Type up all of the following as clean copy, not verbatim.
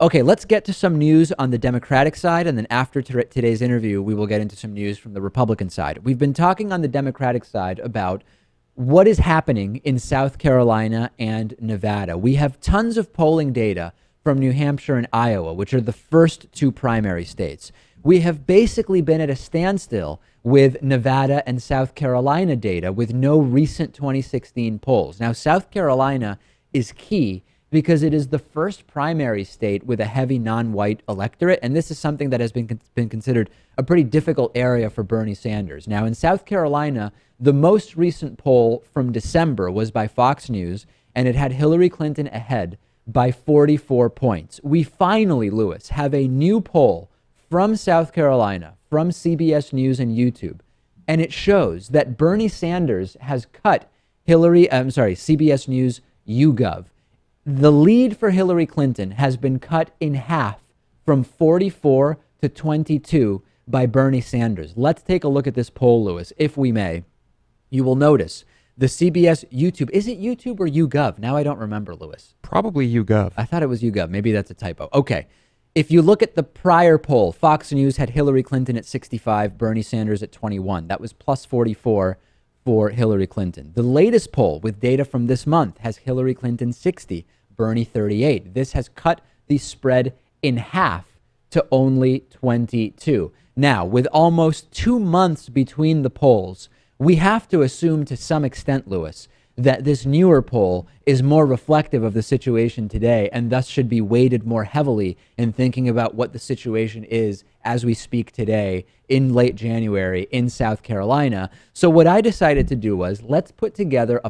Okay, let's get to some news on the Democratic side, and then after today's interview, we will get into some news from the Republican side. We've been talking on the Democratic side about what is happening in South Carolina and Nevada. We have tons of polling data from New Hampshire and Iowa, which are the first two primary states. We have basically been at a standstill with Nevada and South Carolina data with no recent 2016 polls. Now, South Carolina is key because it is the first primary state with a heavy non-white electorate, and this is something that has been considered a pretty difficult area for Bernie Sanders. Now, in South Carolina, the most recent poll from December was by Fox News, and it had Hillary Clinton ahead by 44 points. We finally, Lewis, have a new poll from South Carolina, from CBS News and YouTube, and it shows that Bernie Sanders has cut CBS News YouGov. The lead for Hillary Clinton has been cut in half from 44 to 22 by Bernie Sanders. Let's take a look at this poll, Lewis, if we may. You will notice the CBS YouTube. Is it YouTube or YouGov? Now I don't remember, Lewis. Probably YouGov. I thought it was YouGov. Maybe that's a typo. Okay. If you look at the prior poll, Fox News had Hillary Clinton at 65, Bernie Sanders at 21. That was plus 44 for Hillary Clinton. The latest poll with data from this month has Hillary Clinton 60, Bernie 38. This has cut the spread in half to only 22. Now, with almost 2 months between the polls, we have to assume to some extent, Lewis, that this newer poll is more reflective of the situation today and thus should be weighted more heavily in thinking about what the situation is as we speak today in late January in South Carolina. So what I decided to do was let's put together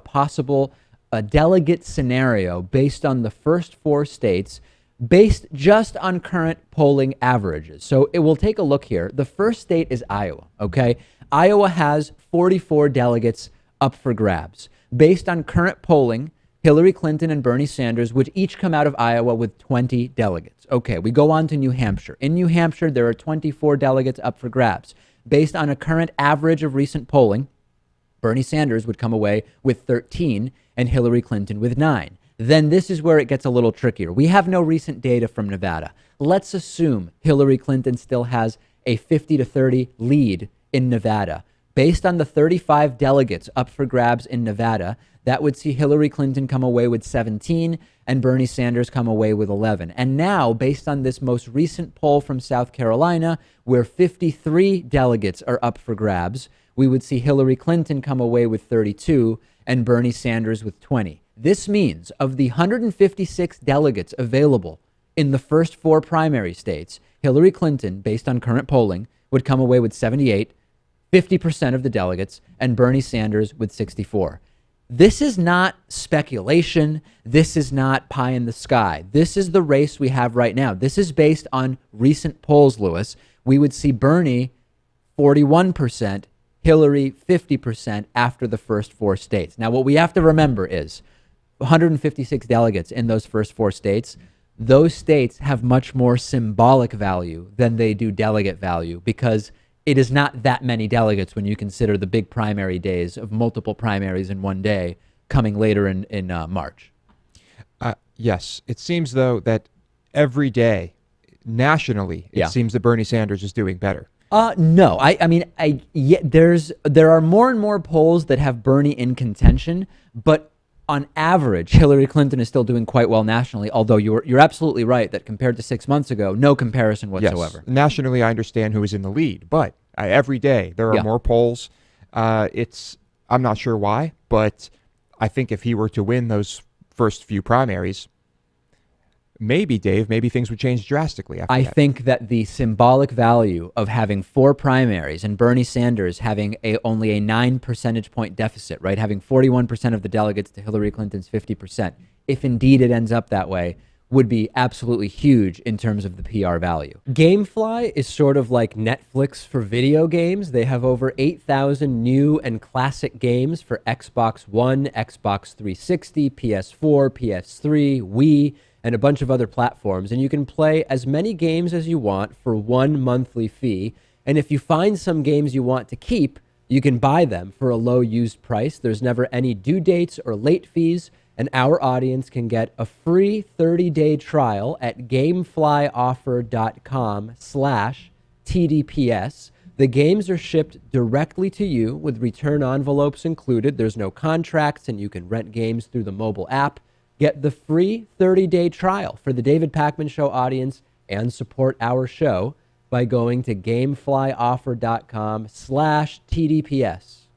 a delegate scenario based on the first 4 states, based just on current polling averages. So it will take a look here. The first state is Iowa, okay? Iowa has 44 delegates up for grabs. Based on current polling, Hillary Clinton and Bernie Sanders would each come out of Iowa with 20 delegates. Okay, we go on to New Hampshire. In New Hampshire, there are 24 delegates up for grabs. Based on a current average of recent polling, Bernie Sanders would come away with 13 and Hillary Clinton with 9. Then this is where it gets a little trickier. We have no recent data from Nevada. Let's assume Hillary Clinton still has a 50-30 lead in Nevada. Based on the 35 delegates up for grabs in Nevada, that would see Hillary Clinton come away with 17 and Bernie Sanders come away with 11. And now, based on this most recent poll from South Carolina, where 53 delegates are up for grabs, we would see Hillary Clinton come away with 32 and Bernie Sanders with 20. This means of the 156 delegates available in the first 4 primary states, Hillary Clinton, based on current polling, would come away with 78, 50% of the delegates, and Bernie Sanders with 64. This is not speculation. This is not pie in the sky. This is the race we have right now. This is based on recent polls, Lewis. We would see Bernie 41%, Hillary 50% after the first 4 states. Now, what we have to remember is 156 delegates in those first 4 states. Those states have much more symbolic value than they do delegate value because it is not that many delegates when you consider the big primary days of multiple primaries in one day coming later in March. Yes. It seems, though, that every day nationally, it seems that Bernie Sanders is doing better. No, there are more and more polls that have Bernie in contention, but on average, Hillary Clinton is still doing quite well nationally, although you're absolutely right that compared to 6 months ago, no comparison whatsoever. Yes. Nationally, I understand who is in the lead, but every day there are more polls. I'm not sure why, but I think if he were to win those first few primaries, maybe, Dave, things would change drastically after that. I think that the symbolic value of having 4 primaries and Bernie Sanders having only a 9 percentage point deficit, right? Having 41% of the delegates to Hillary Clinton's 50%, if indeed it ends up that way, would be absolutely huge in terms of the PR value. Gamefly is sort of like Netflix for video games. They have over 8,000 new and classic games for Xbox One, Xbox 360, PS4, PS3, Wii, and a bunch of other platforms. And you can play as many games as you want for one monthly fee. And if you find some games you want to keep, you can buy them for a low used price. There's never any due dates or late fees. and our audience can get a free 30-day trial at gameflyoffer.com/TDPS. The games are shipped directly to you with return envelopes included. There's no contracts, and you can rent games through the mobile app. Get the free 30-day trial for the David Pakman Show audience and support our show by going to gameflyoffer.com/TDPS.